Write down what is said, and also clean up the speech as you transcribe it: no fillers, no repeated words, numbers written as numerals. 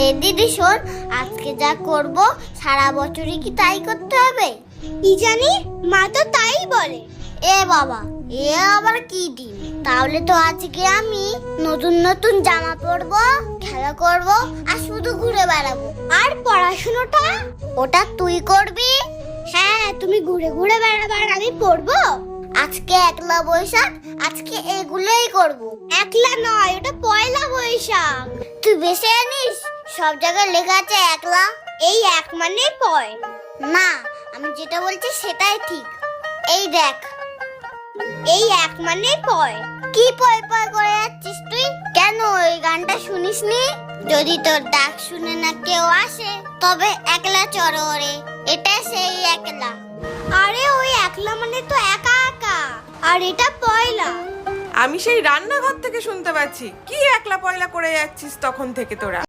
এ দিদি শোন, আজকে যা করব সারা বছরই কি তাই করতে হবে? কি জানি, মা তো তাই বলে। এ বাবা, এ আবার কি দিন? তাহলে তো আজকে আমি নতুন নতুন জামা পরবো, খেলা করব আর শুধু ঘুরে বেড়াবো। আর পড়াশোনাটা? ওটা তুই করবি। হ্যাঁ, তুমি ঘুরে ঘুরে বেড়াবার, আমি পড়বো। আজকে একলা বৈশাখ, আজকে এগুলোই করব। একলা নয়, ওটা পয়লা বৈশাখ। তুই বেশি জানিস, সব জায়গায় লেখা আছে একলা। এই এক মানে পয়। না, আমি যেটা বলছি সেটাই ঠিক। এই দেখ, এই এক মানে পয়। কি পয় পয় করে যাচ্ছিস তুই? কেন ওই গানটা শুনিসনি? যদি তোর ডাক শুনে না কেউ আসে, তবে একলা চড়ো রে, এটা সেই একলা। আরে ওই একলা মানে তো একা একা, আর এটা পয়লা। আমি সেই রান্নাঘর থেকে শুনতে পাচ্ছি কি একলা পয়লা করে যাচ্ছিস তখন থেকে তোরা।